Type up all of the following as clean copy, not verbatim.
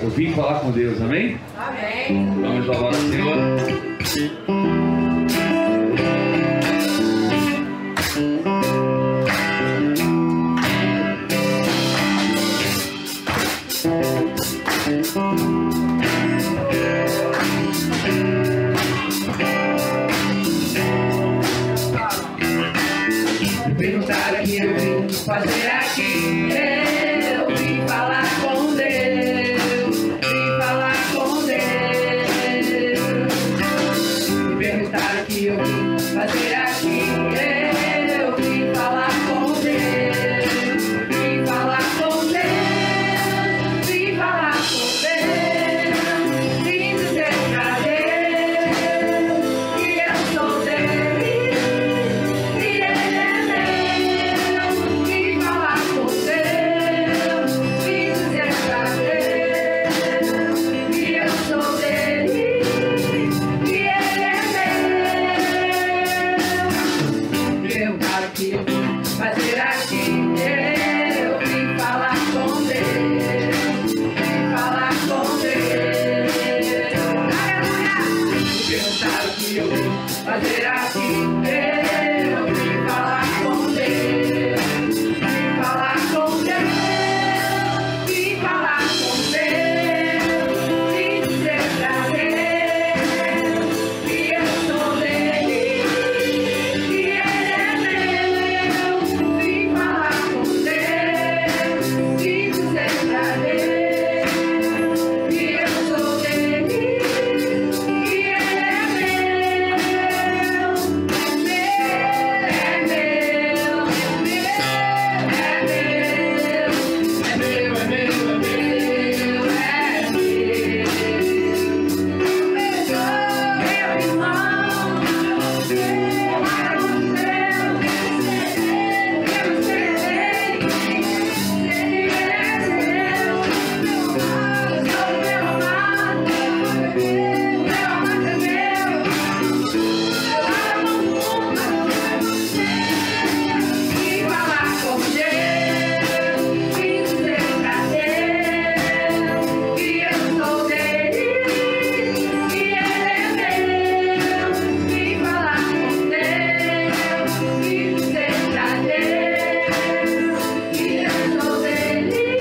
Eu vim falar com Deus, amém? Amém. Vamos louvar o Senhor. Perguntaram o que eu vim fazer aqui. Eu vim falar com Deus. Vim falar com Deus. Me perguntaram o que eu vim fazer aqui. Eu vim falar com Deus. Vim falar com Deus. Vim falar com Deus. Vim dizer pra Deus que eu sou dele. E ele é meu. Vim falar com Deus. Vim dizer pra Deus que eu sou dele. E ele é meu. Perguntaram o que eu vim fazer aqui. Eu vim falar com Deus. Vim falar com Deus. Aleluia! Perguntaram o que eu vim fazer aqui. Eu vim falar com Deus. Vim falar com Deus. Vim falar com Deus. Vim dizer pra Deus que eu sou dele. E ele é meu. Vim falar com Deus. Vim dizer pra Deus que eu sou dele. E ele é meu. É meu. É meu. É meu. É meu. Meu irmão. Vim falar com Deus, vim dizer pra Deus que eu sou dele e ele é meu. Vim falar com Deus, vim dizer pra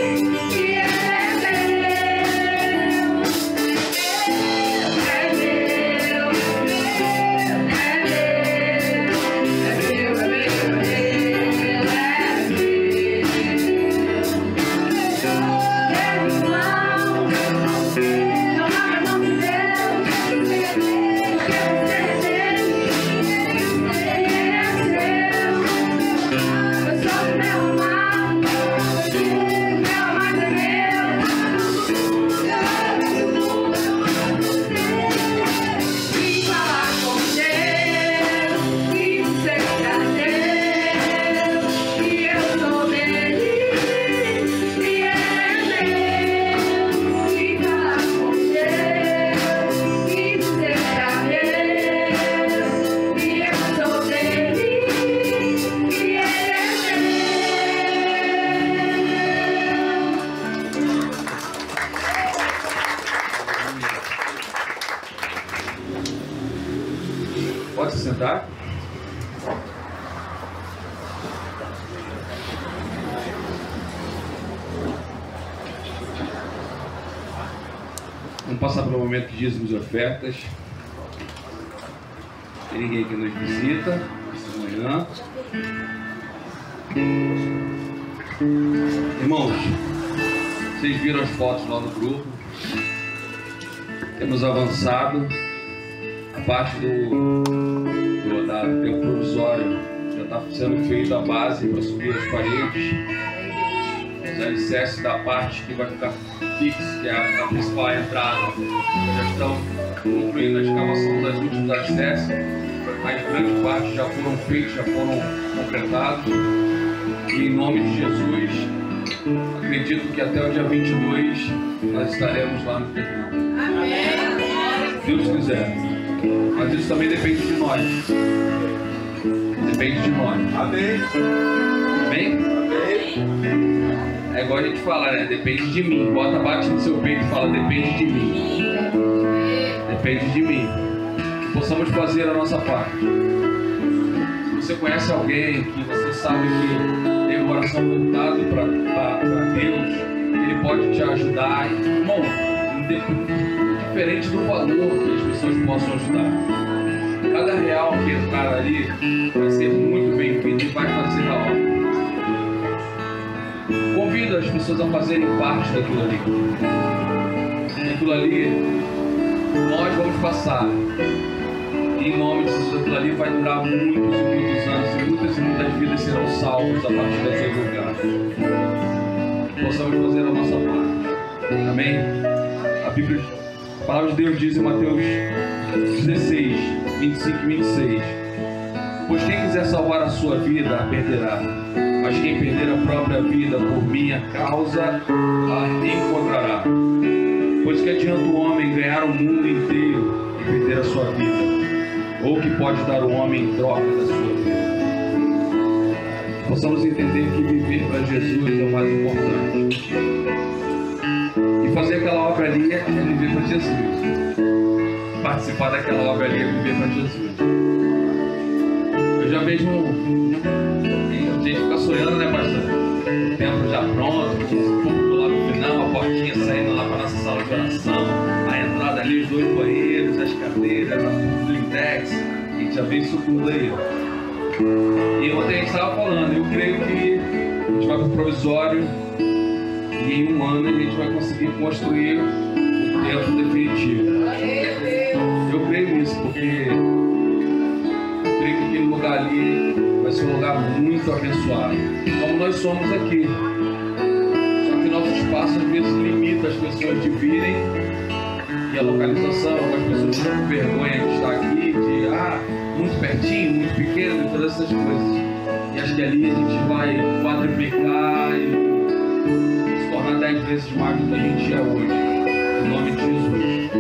Deus que eu sou dele e ele é meu. É meu, vim falar com Deus, vim dizer pra Deus que eu sou dele e ele é meu. Vim falar com Deus, vim dizer pra Deus que eu sou dele e ele é Pode se sentar. Vamos passar pelo momento de dízimos e ofertas. Tem ninguém que nos visita essa manhã. Irmãos, vocês viram as fotos lá no grupo. Temos avançado. A parte do tempo provisório já está sendo feita a base para subir as paredes. Os alicerces da parte que vai ficar fixa, que é a principal entrada, já estão concluindo a escavação das últimas alicerces. As grandes partes já foram feitas, já foram completadas. E em nome de Jesus, acredito que até o dia 22 nós estaremos lá no terreno. Amém. Se Deus quiser. Mas isso também depende de nós. Depende de nós. Amém. Amém? Amém. É igual a gente fala, né? Depende de mim. Bate no seu peito e fala, depende de mim. Depende de mim. Que possamos fazer a nossa parte. Se você conhece alguém que você sabe que tem o coração voltado para Deus, ele pode te ajudar. Irmão, diferente do valor que as pessoas possam ajudar. Cada real que entrar ali vai ser muito bem-vindo e vai fazer a obra. Convido as pessoas a fazerem parte daquilo ali. Aquilo ali, nós vamos passar. E em nome de Jesus, aquilo ali vai durar muitos e muitos anos. E muitas vidas serão salvas a partir daquele lugar. Possamos fazer a nossa parte. Amém? A palavra de Deus diz em Mateus 16, 25 e 26. Pois quem quiser salvar a sua vida, a perderá. Mas quem perder a própria vida por minha causa, a encontrará. Pois que adianta o homem ganhar o mundo inteiro e perder a sua vida? Ou que pode dar o homem em troca da sua vida? Possamos entender que viver para Jesus é o mais importante. E fazer aquela obra ali é viver para Jesus. Participar daquela obra ali é viver para Jesus. Eu já vejo a gente fica sonhando, né, pastor? O templo já pronto, tudo lá no final, a portinha saindo lá para nossa sala de oração, a entrada ali, os 2 banheiros, as cadeiras, a blindex, a gente já vê isso tudo aí. E ontem a gente estava falando, eu creio que a gente vai para o provisório e em 1 ano a gente vai conseguir construir o templo definitivo. Eu creio nisso, porque eu creio que aquele lugar ali vai ser um lugar muito abençoado, como nós somos aqui. Só que nosso espaço às vezes limita as pessoas de virem, e a localização, as pessoas ficam com vergonha de estar aqui, de muito pertinho, muito pequeno, e todas essas coisas. E acho que ali a gente vai quadruplicar e se tornar 10 vezes mais do que a gente é hoje, em nome de Jesus.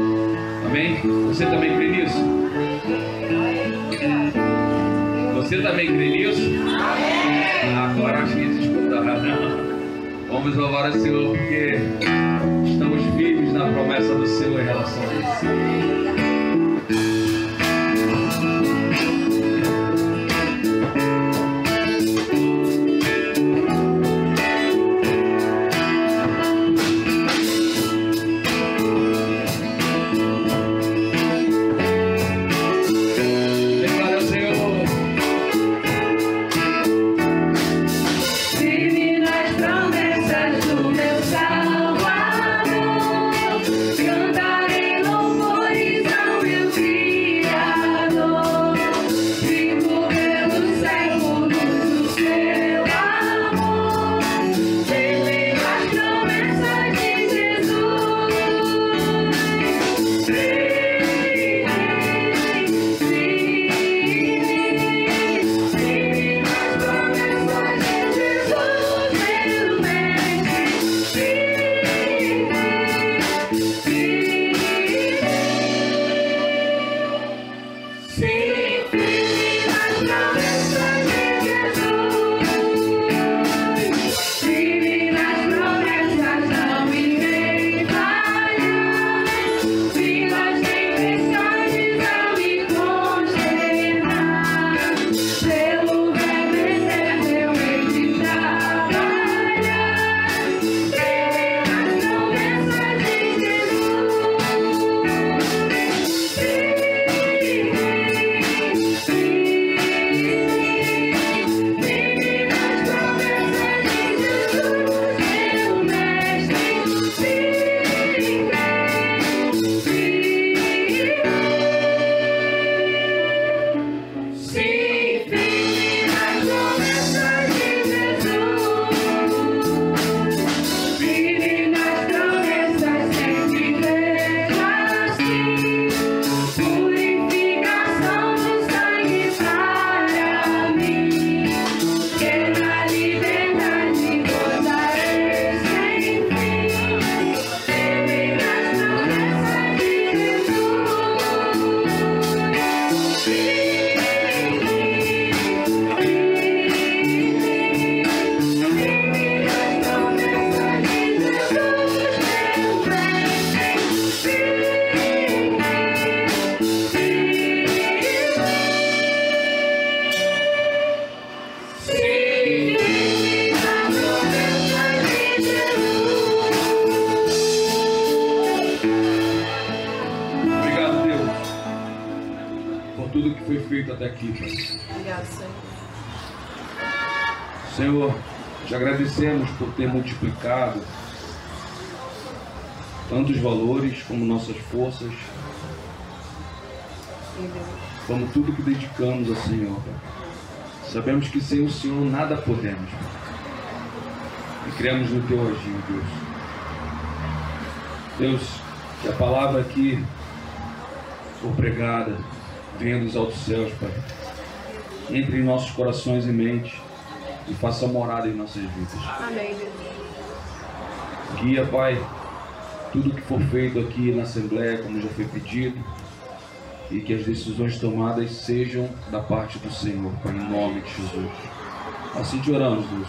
Amém? Você também crê nisso? Você também crê nisso? Amém! Agora acho que eles escutarão. Vamos louvar o Senhor porque estamos firmes na promessa do Senhor em relação a isso. Cantarei louvores a feito até aqui, Pai. Obrigado, Senhor. Senhor, te agradecemos por ter multiplicado tantos valores como nossas forças, como tudo que dedicamos ao Senhor, Pai. Sabemos que sem o Senhor nada podemos, Pai. E cremos no Teu agir, Deus. Deus, que a palavra aqui for pregada, venha dos altos céus, Pai. Entre em nossos corações e mentes e faça morada em nossas vidas. Amém, Deus. Guia, Pai, tudo que for feito aqui na Assembleia, como já foi pedido, e que as decisões tomadas sejam da parte do Senhor, Pai, em nome de Jesus. Assim te oramos, Deus,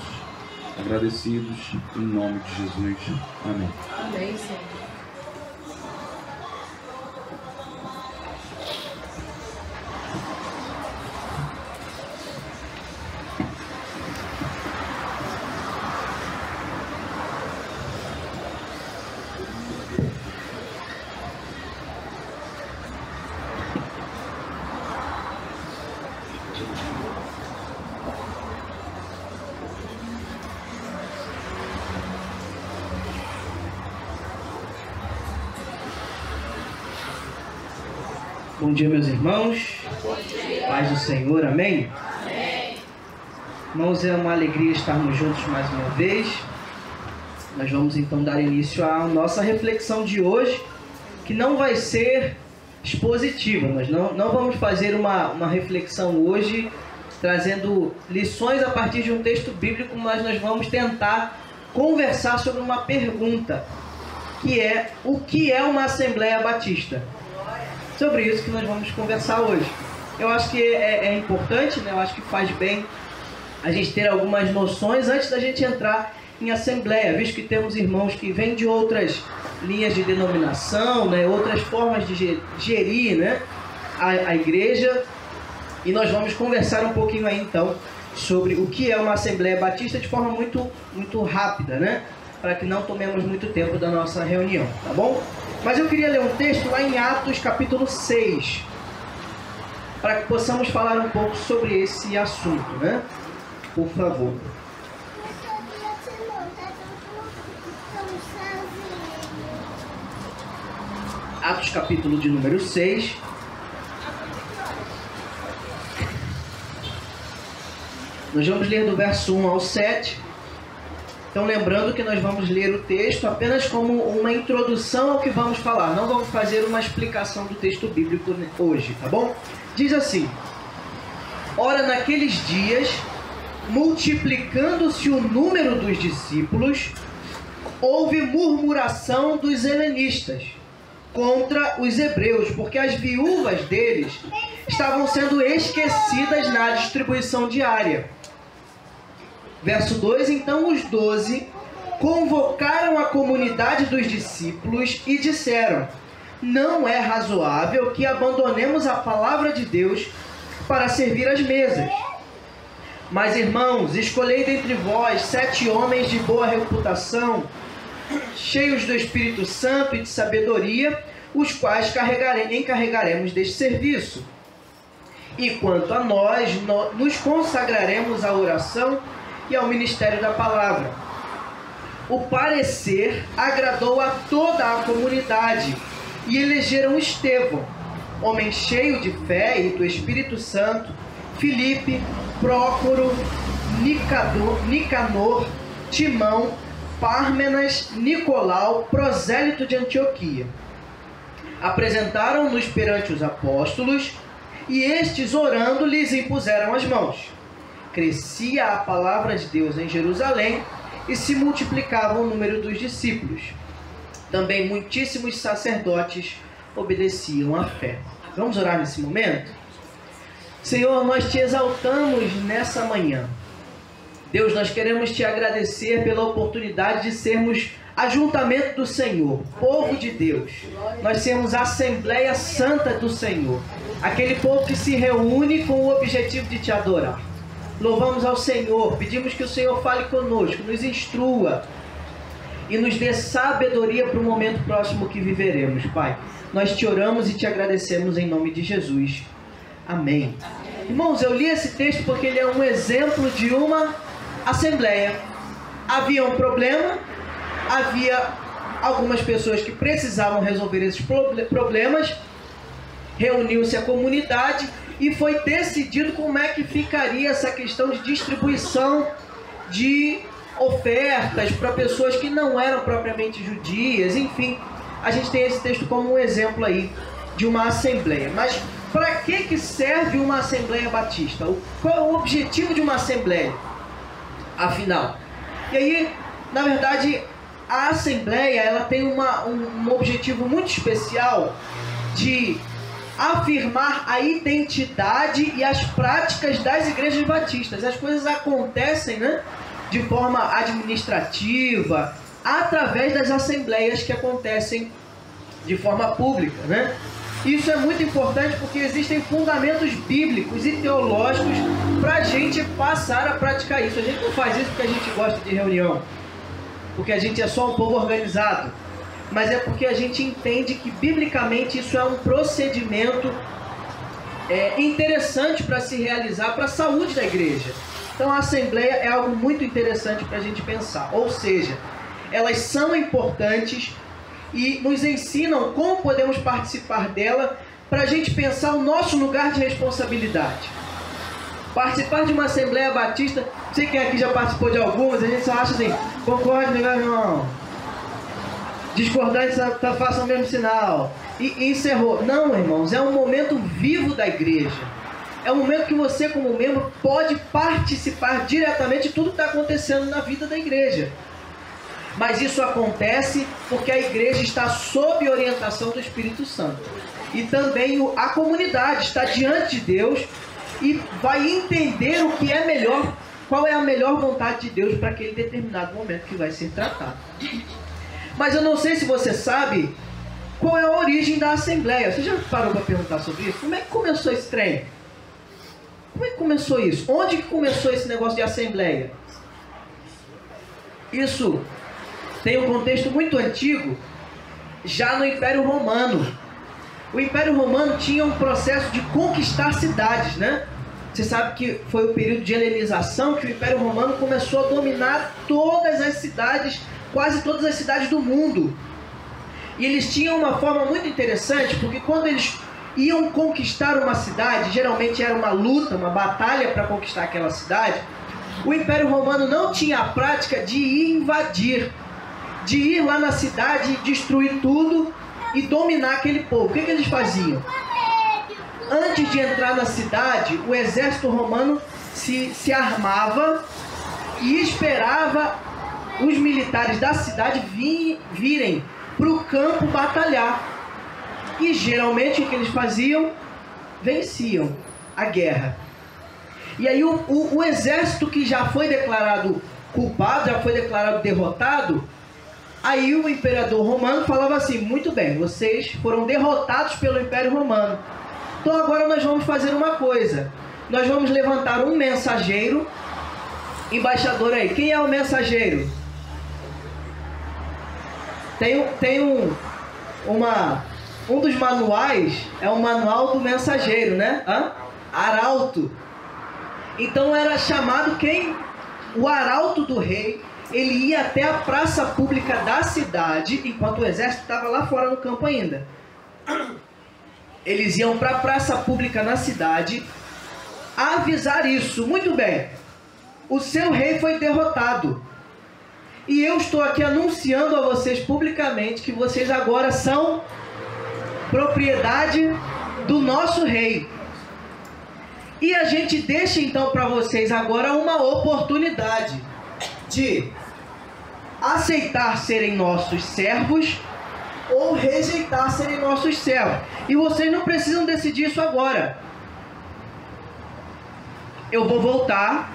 agradecidos em nome de Jesus. Amém. Amém, Senhor. Bom dia, meus irmãos. Paz do Senhor, amém? Irmãos, é uma alegria estarmos juntos mais uma vez. Nós vamos então dar início à nossa reflexão de hoje, que não vai ser expositiva. Nós não vamos fazer uma reflexão hoje trazendo lições a partir de um texto bíblico, mas nós vamos tentar conversar sobre uma pergunta, que é: o que é uma Assembleia Batista? Sobre isso que nós vamos conversar hoje. Eu acho que é importante, né? Eu acho que faz bem a gente ter algumas noções antes da gente entrar em Assembleia, visto que temos irmãos que vêm de outras linhas de denominação, né? Outras formas de gerir, né? a igreja, e nós vamos conversar um pouquinho aí então sobre o que é uma Assembleia Batista de forma muito rápida, né? Para que não tomemos muito tempo da nossa reunião, tá bom? Mas eu queria ler um texto lá em Atos capítulo 6, para que possamos falar um pouco sobre esse assunto, né? Por favor. Atos capítulo de número 6. Nós vamos ler do verso 1 ao 7. Então, lembrando que nós vamos ler o texto apenas como uma introdução ao que vamos falar. Não vamos fazer uma explicação do texto bíblico hoje, tá bom? Diz assim: ora, naqueles dias, multiplicando-se o número dos discípulos, houve murmuração dos helenistas contra os hebreus, porque as viúvas deles estavam sendo esquecidas na distribuição diária. Verso 2: então os 12 convocaram a comunidade dos discípulos e disseram: não é razoável que abandonemos a palavra de Deus para servir às mesas. Mas, irmãos, escolhei dentre vós 7 homens de boa reputação, cheios do Espírito Santo e de sabedoria, os quais encarregaremos deste serviço. E quanto a nós, nos consagraremos à oração e ao ministério da palavra. O parecer agradou a toda a comunidade, e elegeram Estevão, homem cheio de fé e do Espírito Santo, Filipe, Prócoro, Nicanor, Timão, Pármenas, Nicolau, prosélito de Antioquia. Apresentaram-nos perante os apóstolos, e estes, orando, lhes impuseram as mãos. Crescia a palavra de Deus em Jerusalém, e se multiplicava o número dos discípulos. Também muitíssimos sacerdotes obedeciam à fé. Vamos orar nesse momento? Senhor, nós te exaltamos nessa manhã. Deus, nós queremos te agradecer pela oportunidade de sermos ajuntamento do Senhor, povo de Deus. Nós somos a Assembleia Santa do Senhor, aquele povo que se reúne com o objetivo de te adorar. Louvamos ao Senhor, pedimos que o Senhor fale conosco, nos instrua e nos dê sabedoria para o momento próximo que viveremos, Pai. Nós te oramos e te agradecemos em nome de Jesus. Amém. Irmãos, eu li esse texto porque ele é um exemplo de uma assembleia. Havia um problema, havia algumas pessoas que precisavam resolver esses problemas, reuniu-se a comunidade e foi decidido como é que ficaria essa questão de distribuição de ofertas para pessoas que não eram propriamente judias. Enfim, a gente tem esse texto como um exemplo aí de uma assembleia. Mas para que serve uma assembleia batista? Qual é o objetivo de uma assembleia, afinal? E aí, na verdade, a assembleia ela tem um objetivo muito especial de afirmar a identidade e as práticas das igrejas batistas. As coisas acontecem, né, de forma administrativa, através das assembleias que acontecem de forma pública, né? Isso é muito importante porque existem fundamentos bíblicos e teológicos para a gente passar a praticar isso. A gente não faz isso porque a gente gosta de reunião, porque a gente é só um povo organizado, mas é porque a gente entende que biblicamente isso é um procedimento interessante para se realizar para a saúde da igreja. Então a assembleia é algo muito interessante para a gente pensar, ou seja, elas são importantes e nos ensinam como podemos participar dela para a gente pensar o nosso lugar de responsabilidade. Participar de uma Assembleia Batista, não sei quem aqui já participou de algumas, a gente só acha assim, concorde, meu irmão, discordantes façam o mesmo sinal, e encerrou. Não, irmãos, é um momento vivo da igreja. É um momento que você, como membro, pode participar diretamente de tudo que está acontecendo na vida da igreja. Mas isso acontece porque a igreja está sob orientação do Espírito Santo. E também a comunidade está diante de Deus e vai entender o que é melhor, qual é a melhor vontade de Deus para aquele determinado momento que vai ser tratado. Mas eu não sei se você sabe qual é a origem da Assembleia. Você já parou para perguntar sobre isso? Como é que começou esse trem? Como é que começou isso? Onde que começou esse negócio de Assembleia? Isso tem um contexto muito antigo, já no Império Romano. O Império Romano tinha um processo de conquistar cidades, né? Você sabe que foi o período de helenização que o Império Romano começou a dominar todas as cidades, quase todas as cidades do mundo. E eles tinham uma forma muito interessante, porque quando eles iam conquistar uma cidade, geralmente era uma luta, uma batalha para conquistar aquela cidade, o Império Romano não tinha a prática de ir invadir, de ir lá na cidade, destruir tudo e dominar aquele povo. O que eles faziam? Antes de entrar na cidade, o exército romano se armava e esperava os militares da cidade virem para o campo batalhar. E geralmente o que eles faziam? Venciam a guerra. E aí o exército que já foi declarado culpado, já foi declarado derrotado, aí o imperador romano falava assim: muito bem, vocês foram derrotados pelo Império Romano, então agora nós vamos fazer uma coisa, nós vamos levantar um mensageiro, embaixador aí. Quem é o mensageiro? Tem um dos manuais, é o manual do mensageiro, né? Arauto. Então era chamado quem? O arauto do rei. Ele ia até a praça pública da cidade, enquanto o exército estava lá fora no campo ainda. Eles iam para a praça pública na cidade avisar isso. Muito bem, o seu rei foi derrotado. E eu estou aqui anunciando a vocês publicamente que vocês agora são propriedade do nosso rei. E a gente deixa então para vocês agora uma oportunidade de aceitar serem nossos servos ou rejeitar serem nossos servos. E vocês não precisam decidir isso agora. Eu vou voltar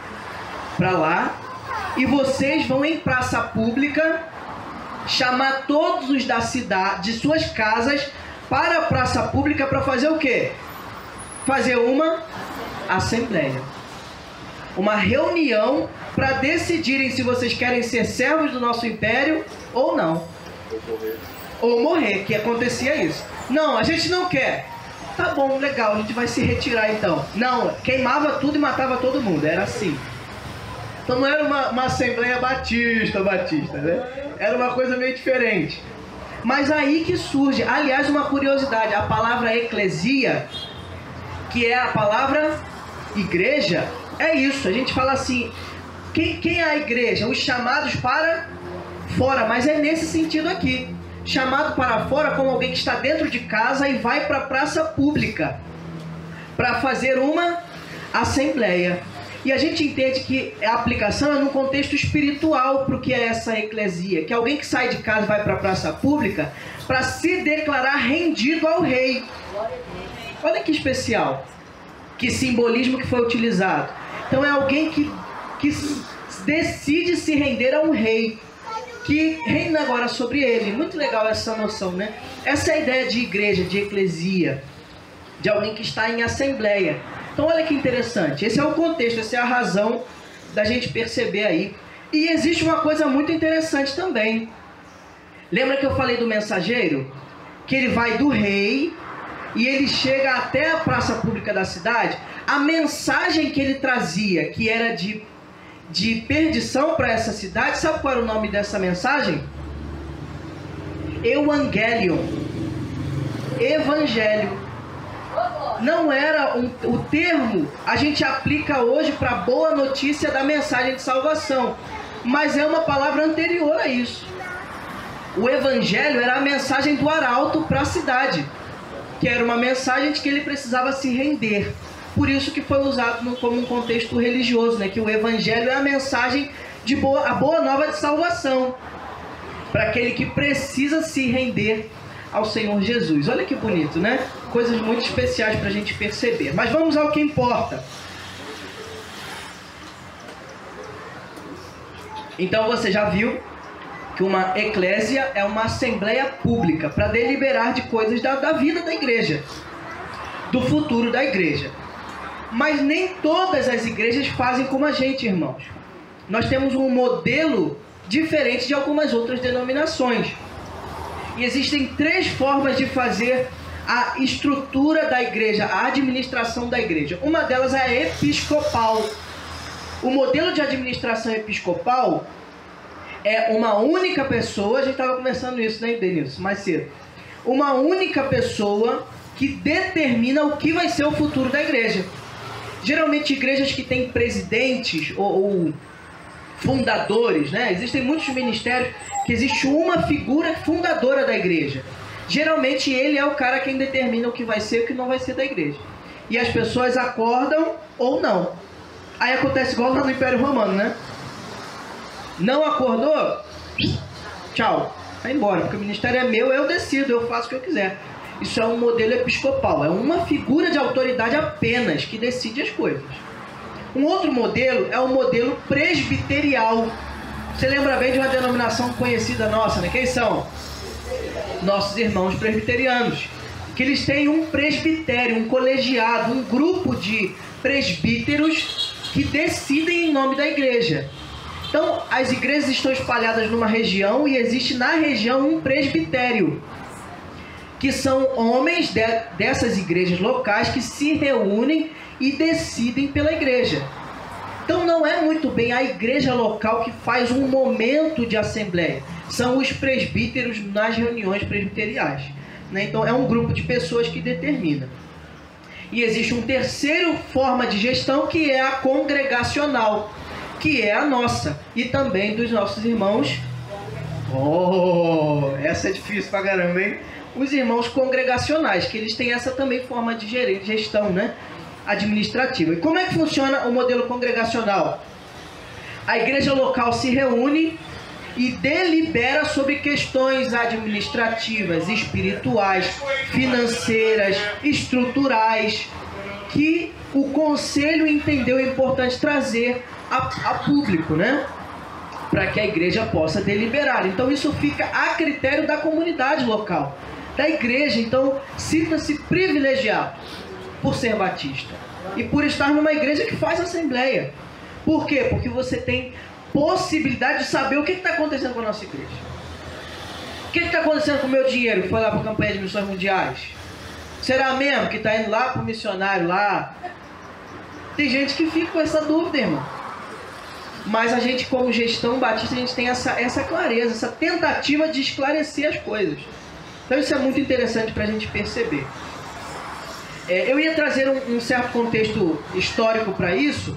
para lá e vocês vão em praça pública chamar todos os da cidade, de suas casas, para a praça pública para fazer o quê? Fazer uma assembleia. Uma reunião para decidirem se vocês querem ser servos do nosso império ou não. Ou morrer, que acontecia isso. Não, a gente não quer. tá bom, legal, a gente vai se retirar então. Não, queimava tudo e matava todo mundo, era assim. Então não era uma assembleia batista, né? Era uma coisa meio diferente. Mas aí que surge, aliás, uma curiosidade, a palavra eclesia, que é a palavra igreja, é isso, a gente fala assim, quem é a igreja? Os chamados para fora, mas é nesse sentido aqui. Chamado para fora como alguém que está dentro de casa e vai para a praça pública para fazer uma assembleia. E a gente entende que a aplicação é num contexto espiritual para o que é essa eclesia, que é alguém que sai de casa e vai para a praça pública para se declarar rendido ao rei. Olha que especial, que simbolismo que foi utilizado. Então é alguém que decide se render a um rei, que reina agora sobre ele. Muito legal essa noção, né? Essa é a ideia de igreja, de eclesia, de alguém que está em assembleia. Então olha que interessante, esse é o contexto, essa é a razão da gente perceber aí. E existe uma coisa muito interessante também. Lembra que eu falei do mensageiro? Que ele vai do rei e ele chega até a praça pública da cidade. A mensagem que ele trazia, que era de perdição para essa cidade, sabe qual era o nome dessa mensagem? Evangelion. Evangelho. Não era o termo, a gente aplica hoje para boa notícia da mensagem de salvação, mas é uma palavra anterior a isso. O evangelho era a mensagem do arauto para a cidade, que era uma mensagem de que ele precisava se render. Por isso que foi usado como um contexto religioso, né? Que o evangelho é a mensagem a boa nova de salvação para aquele que precisa se render ao Senhor Jesus. Olha que bonito, né? Coisas muito especiais para a gente perceber. Mas vamos ao que importa. Então você já viu que uma eclésia é uma assembleia pública para deliberar de coisas da vida da igreja, do futuro da igreja. Mas nem todas as igrejas fazem como a gente, irmãos. Nós temos um modelo diferente de algumas outras denominações. E existem 3 formas de fazer a estrutura da igreja, a administração da igreja. Uma delas é a episcopal. O modelo de administração episcopal é uma única pessoa, a gente estava conversando isso, né, Denilson, mais cedo. Uma única pessoa que determina o que vai ser o futuro da igreja. Geralmente igrejas que têm presidentes ou fundadores, né? Existem muitos ministérios que existe uma figura fundadora da igreja. Geralmente ele é o cara quem determina o que vai ser e o que não vai ser da igreja. E as pessoas acordam ou não. Aí acontece igual lá no Império Romano, né? Não acordou? Tchau. Vai embora, porque o ministério é meu, eu decido, eu faço o que eu quiser. Isso é um modelo episcopal, é uma figura de autoridade apenas que decide as coisas. Um outro modelo é o modelo presbiterial. Você lembra bem de uma denominação conhecida nossa, né? Quem são? Nossos irmãos presbiterianos. Que eles têm um presbitério, um colegiado, um grupo de presbíteros que decidem em nome da igreja. Então, as igrejas estão espalhadas numa região e existe na região um presbitério, que são homens dessas igrejas locais que se reúnem e decidem pela igreja. Então não é muito bem a igreja local que faz um momento de assembleia, são os presbíteros nas reuniões presbiteriais, né? Então é um grupo de pessoas que determina. E existe uma terceira forma de gestão, que é a congregacional, que é a nossa e também dos nossos irmãos. Oh, essa é difícil pra caramba, hein? Os irmãos congregacionais, que eles têm essa também forma de gestão, né? Administrativa. E como é que funciona o modelo congregacional? A igreja local se reúne e delibera sobre questões administrativas, espirituais, financeiras, estruturais, que o conselho entendeu importante trazer a público, né? Para que a igreja possa deliberar. Então isso fica a critério da comunidade local, da igreja. Então sinta-se privilegiado por ser batista e por estar numa igreja que faz assembleia. Por quê? Porque você tem possibilidade de saber o que está acontecendo com a nossa igreja. O que está acontecendo com o meu dinheiro que foi lá para a campanha de missões mundiais? Será mesmo que está indo lá para o missionário lá? Tem gente que fica com essa dúvida, irmão. Mas a gente, como gestão batista, a gente tem essa clareza, essa tentativa de esclarecer as coisas. Então isso é muito interessante para a gente perceber. Eu ia trazer um certo contexto histórico para isso,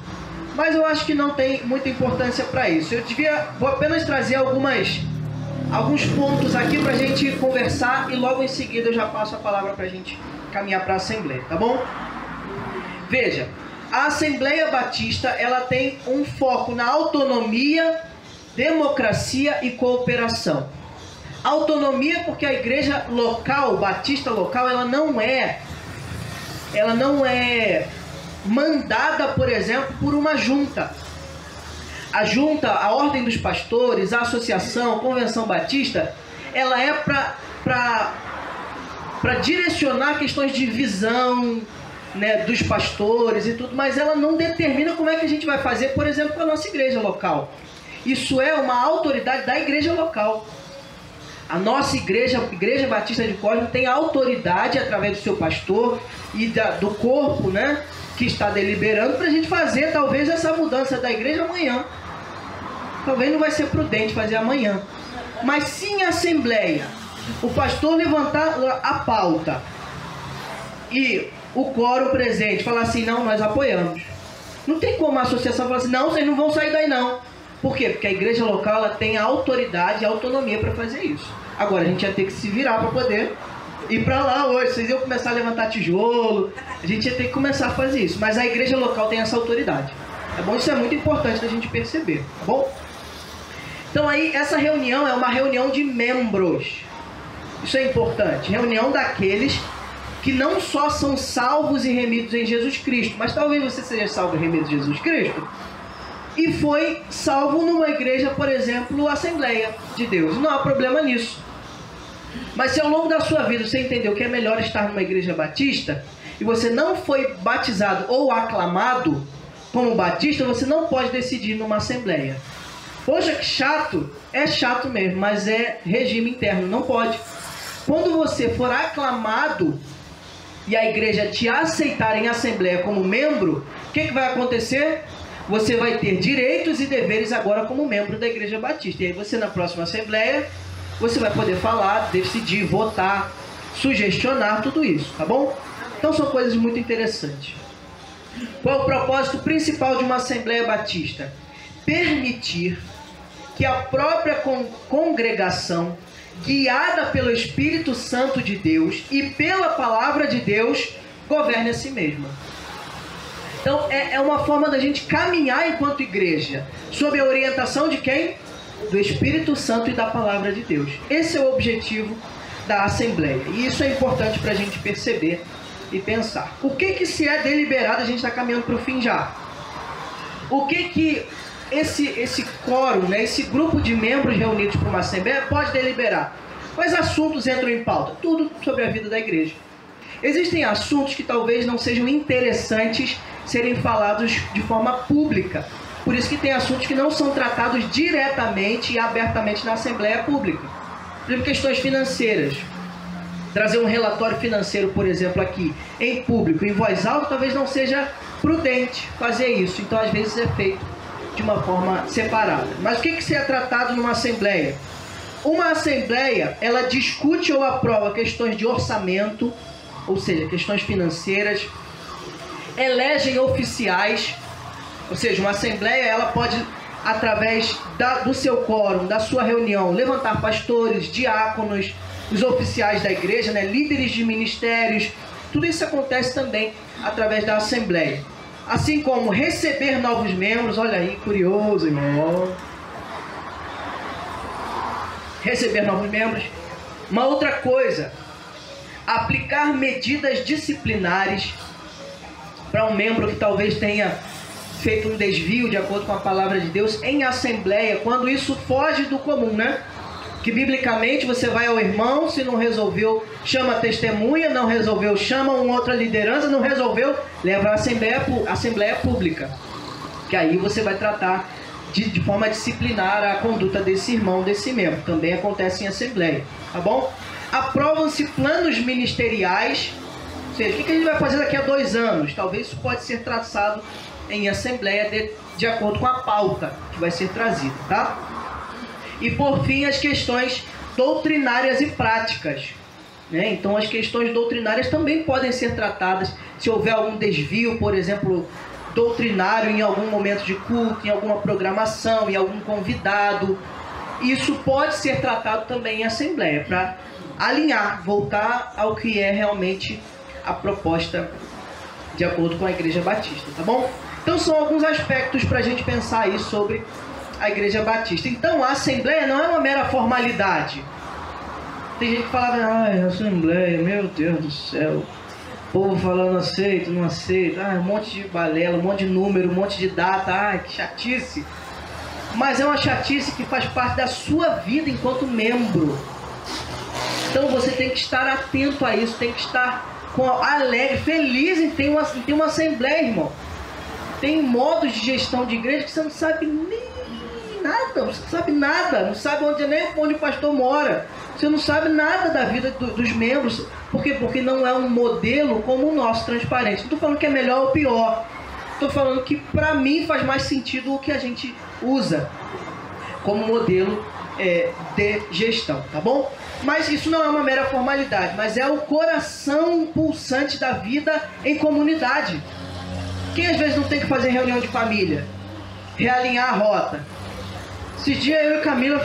mas eu acho que não tem muita importância para isso. Vou apenas trazer alguns pontos aqui para a gente conversar e logo em seguida eu já passo a palavra para a gente caminhar para a Assembleia, tá bom? Veja, a Assembleia Batista, ela tem um foco na autonomia, democracia e cooperação. Autonomia porque a igreja local, batista local, ela não é mandada, por exemplo, por uma junta. A junta, a ordem dos pastores, a associação, a convenção batista, ela é para direcionar questões de visão, né, dos pastores e tudo, mas ela não determina como é que a gente vai fazer, por exemplo, com a nossa igreja local. Isso é uma autoridade da igreja local. A nossa igreja, a Igreja Batista de Cosmo, tem autoridade através do seu pastor e do corpo, né, que está deliberando para a gente fazer talvez essa mudança da igreja amanhã. Talvez não vai ser prudente fazer amanhã. Mas sim a Assembleia, o pastor levantar a pauta e o quórum presente falar assim, não, nós apoiamos. Não tem como a associação falar assim, não, vocês não vão sair daí não. Por quê? Porque a igreja local ela tem a autoridade e a autonomia para fazer isso. Agora a gente ia ter que se virar para poder ir para lá hoje. Vocês iam começar a levantar tijolo, a gente ia ter que começar a fazer isso. Mas a igreja local tem essa autoridade. Tá bom? Isso é muito importante da gente perceber, tá bom? Então aí essa reunião é uma reunião de membros. Isso é importante. Reunião daqueles que não só são salvos e remidos em Jesus Cristo, mas talvez você seja salvo e remido em Jesus Cristo e foi salvo numa igreja, por exemplo, Assembleia de Deus. Não há problema nisso. Mas se ao longo da sua vida você entendeu que é melhor estar numa igreja batista e você não foi batizado ou aclamado como batista, você não pode decidir numa Assembleia. Poxa, que chato. É chato mesmo, mas é regime interno, não pode. Quando você for aclamado e a igreja te aceitar em Assembleia como membro, o que vai acontecer? Você vai ter direitos e deveres agora como membro da Igreja Batista. E aí você na próxima Assembleia, você vai poder falar, decidir, votar, sugestionar, tudo isso, tá bom? Então são coisas muito interessantes. Qual é o propósito principal de uma Assembleia Batista? Permitir que a própria congregação, guiada pelo Espírito Santo de Deus e pela Palavra de Deus, governe a si mesma. Então é uma forma da gente caminhar enquanto igreja, sob a orientação de quem? Do Espírito Santo e da Palavra de Deus. Esse é o objetivo da Assembleia. E isso é importante para a gente perceber e pensar. O que se é deliberado, a gente está caminhando para o fim já. O que esse quórum, né, esse grupo de membros reunidos para uma Assembleia pode deliberar? Quais assuntos entram em pauta? Tudo sobre a vida da igreja. Existem assuntos que talvez não sejam interessantes serem falados de forma pública. Por isso que tem assuntos que não são tratados diretamente e abertamente na Assembleia Pública. Por exemplo, questões financeiras. Trazer um relatório financeiro, por exemplo, aqui em público, em voz alta, talvez não seja prudente fazer isso. Então, às vezes, é feito de uma forma separada. Mas o que é tratado numa Assembleia? Uma Assembleia, ela discute ou aprova questões de orçamento, ou seja, questões financeiras, elegem oficiais, ou seja, uma Assembleia ela pode, através do seu quórum, da sua reunião, levantar pastores, diáconos, os oficiais da igreja, né, líderes de ministérios, tudo isso acontece também através da Assembleia. Assim como receber novos membros, olha aí, curioso, irmão. Receber novos membros. Uma outra coisa, aplicar medidas disciplinares para um membro que talvez tenha feito um desvio de acordo com a palavra de Deus em Assembleia, quando isso foge do comum, né? Que biblicamente você vai ao irmão, se não resolveu, chama a testemunha, não resolveu, chama uma outra liderança, não resolveu, leva a Assembleia Pública. Que aí você vai tratar de forma disciplinar a conduta desse irmão, desse membro. Também acontece em Assembleia, tá bom? Aprovam-se planos ministeriais Ou seja, o que a gente vai fazer daqui a 2 anos? Talvez isso pode ser traçado em assembleia de acordo com a pauta que vai ser trazida, tá? E por fim, as questões doutrinárias e práticas, né? Então as questões doutrinárias também podem ser tratadas se houver algum desvio, por exemplo, doutrinário em algum momento de culto, em alguma programação, em algum convidado. Isso pode ser tratado também em assembleia, para alinhar, voltar ao que é realmente a proposta de acordo com a Igreja Batista, tá bom? Então são alguns aspectos para a gente pensar aí sobre a Igreja Batista. Então a assembleia não é uma mera formalidade. Tem gente que fala, ai, assembleia, meu Deus do céu, o povo falando aceito, não aceito, um monte de balela, um monte de número, um monte de data, ai, que chatice. Mas é uma chatice que faz parte da sua vida enquanto membro. Então você tem que estar atento a isso, tem que estar alegre, feliz em ter uma assembleia, irmão. Tem modos de gestão de igreja que você não sabe nem nada, você não sabe nada, não sabe nem onde o pastor mora, você não sabe nada da vida dos membros. Por quê? Porque não é um modelo como o nosso, transparente. Não estou falando que é melhor ou pior, estou falando que para mim faz mais sentido o que a gente usa como modelo de gestão, tá bom? Mas isso não é uma mera formalidade, mas é o coração pulsante da vida em comunidade. Quem às vezes não tem que fazer reunião de família? Realinhar a rota. Esses dias eu e Camila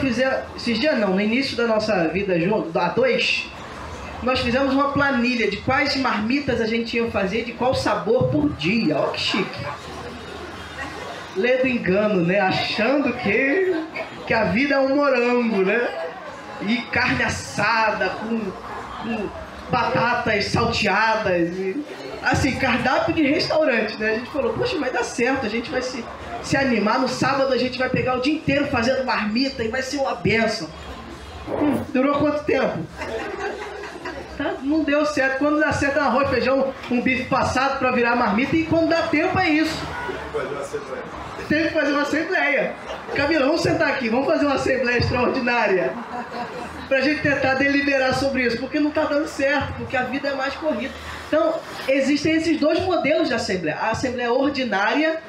no início da nossa vida junto, há 2, nós fizemos uma planilha de quais marmitas a gente ia fazer, de qual sabor por dia. Olha que chique. Lê do engano, né? Achando que a vida é um morango, né? E carne assada com batatas salteadas, assim, cardápio de restaurante, né? A gente falou, poxa, vai dar certo, a gente vai se animar. No sábado a gente vai pegar o dia inteiro fazendo marmita e vai ser uma bênção. Durou quanto tempo? Não deu certo. Quando dá certo é um arroz, feijão, um bife passado para virar marmita, e quando dá tempo é isso. Tem que fazer uma assembleia. Camila, vamos sentar aqui, vamos fazer uma assembleia extraordinária pra gente tentar deliberar sobre isso, porque não tá dando certo, porque a vida é mais corrida. Então, existem esses 2 modelos de assembleia. A assembleia ordinária,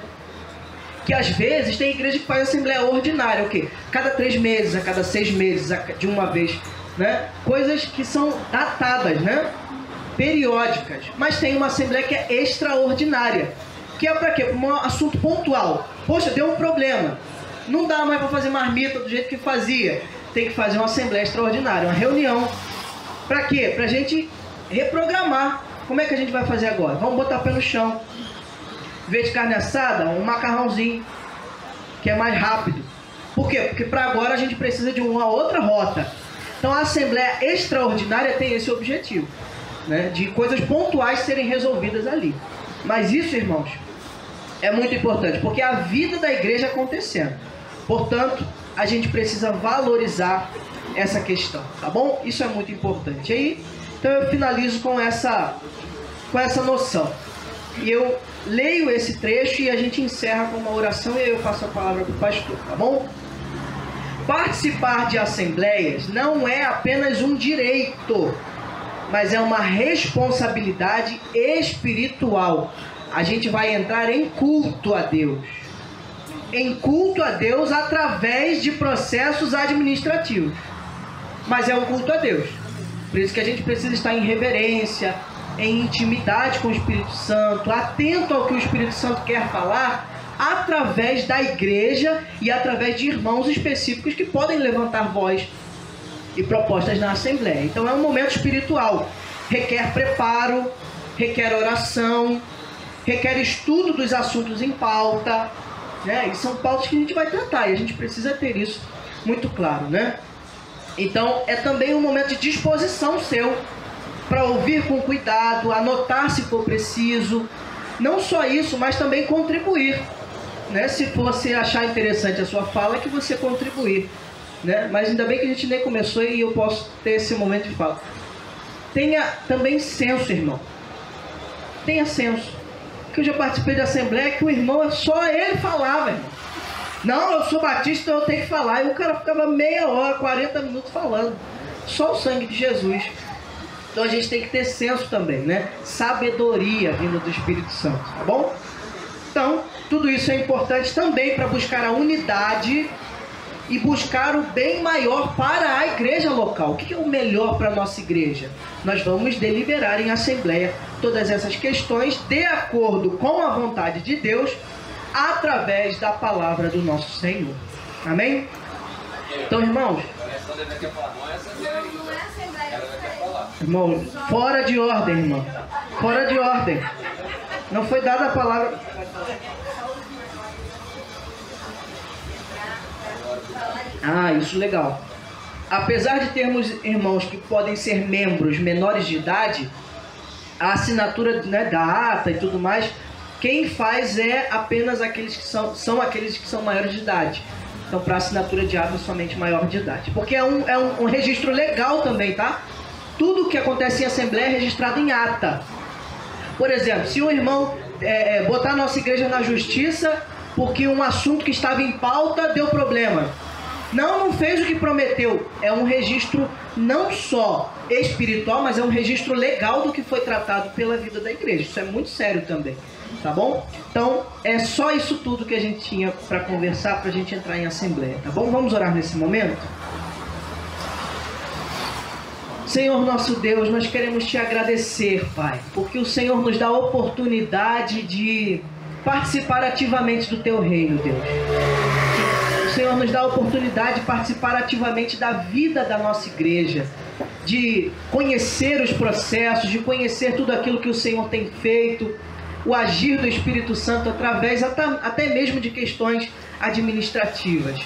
que às vezes tem igreja que faz assembleia ordinária, o quê? Cada 3 meses, a cada 6 meses, de uma vez, né? Coisas que são datadas, né? Periódicas. Mas tem uma assembleia que é extraordinária, que é para quê? Para um assunto pontual. Poxa, deu um problema. Não dá mais para fazer marmita do jeito que fazia. Tem que fazer uma assembleia extraordinária, uma reunião. Para quê? Para a gente reprogramar. Como é que a gente vai fazer agora? Vamos botar o pé no chão. Em vez de carne assada, um macarrãozinho, que é mais rápido. Por quê? Porque para agora a gente precisa de uma outra rota. Então a assembleia extraordinária tem esse objetivo, né? De coisas pontuais serem resolvidas ali. Mas isso, irmãos, é muito importante, porque a vida da igreja acontecendo. Portanto, a gente precisa valorizar essa questão, tá bom? Isso é muito importante. Aí, então eu finalizo com essa noção. E eu leio esse trecho e a gente encerra com uma oração e aí eu passo a palavra para o pastor, tá bom? Participar de assembleias não é apenas um direito, mas é uma responsabilidade espiritual. A gente vai entrar em culto a Deus. Em culto a Deus através de processos administrativos. Mas é um culto a Deus. Por isso que a gente precisa estar em reverência, em intimidade com o Espírito Santo, atento ao que o Espírito Santo quer falar, através da igreja e através de irmãos específicos que podem levantar voz e propostas na Assembleia. Então é um momento espiritual. Requer preparo, requer oração, requer estudo dos assuntos em pauta, né? E são pautas que a gente vai tratar e a gente precisa ter isso muito claro, né? Então é também um momento de disposição seu para ouvir com cuidado, anotar se for preciso. Não só isso, mas também contribuir, né? Se você achar interessante a sua fala, que você contribuir, né? Mas ainda bem que a gente nem começou e eu posso ter esse momento de fala. Tenha também senso, irmão. Tenha senso. Porque eu já participei de assembleia que o irmão, só ele falava, irmão. Não, eu sou batista, então eu tenho que falar. E o cara ficava meia hora, 40 minutos falando. Só o sangue de Jesus Então a gente tem que ter senso também, né? Sabedoria vinda do Espírito Santo, tá bom? Então, tudo isso é importante também para buscar a unidade e buscar o bem maior para a igreja local. O que é o melhor para a nossa igreja? Nós vamos deliberar em assembleia todas essas questões de acordo com a vontade de Deus, através da palavra do nosso Senhor. Amém? Então, irmãos, irmão, fora de ordem, irmão. Fora de ordem. Não foi dada a palavra. Ah, isso legal. Apesar de termos irmãos que podem ser membros menores de idade, a assinatura, né, da ata e tudo mais, quem faz é apenas aqueles que são aqueles que são maiores de idade. Então, para assinatura de ata, somente maior de idade. Porque é um registro legal também, tá? Tudo que acontece em assembleia é registrado em ata. Por exemplo, se o irmão botar a nossa igreja na justiça porque um assunto que estava em pauta deu problema. Não fez o que prometeu. É um registro não só espiritual, mas é um registro legal do que foi tratado pela vida da igreja. Isso é muito sério também, tá bom? Então, é só isso tudo que a gente tinha para conversar, para a gente entrar em assembleia, tá bom? Vamos orar nesse momento? Senhor nosso Deus, nós queremos te agradecer, Pai, porque o Senhor nos dá a oportunidade de participar ativamente do teu reino, Deus. O Senhor nos dá a oportunidade de participar ativamente da vida da nossa igreja, de conhecer os processos, de conhecer tudo aquilo que o Senhor tem feito, o agir do Espírito Santo através até mesmo de questões administrativas.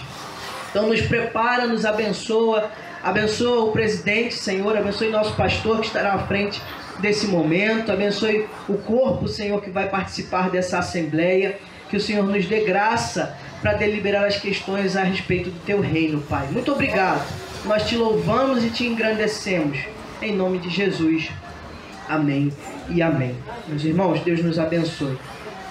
Então nos prepara, nos abençoa, abençoa o presidente, Senhor, abençoe nosso pastor que estará à frente desse momento, abençoe o corpo, Senhor, que vai participar dessa assembleia, que o Senhor nos dê graça para deliberar as questões a respeito do teu reino, Pai. Muito obrigado. Nós te louvamos e te engrandecemos. Em nome de Jesus. Amém e amém. Meus irmãos, Deus nos abençoe.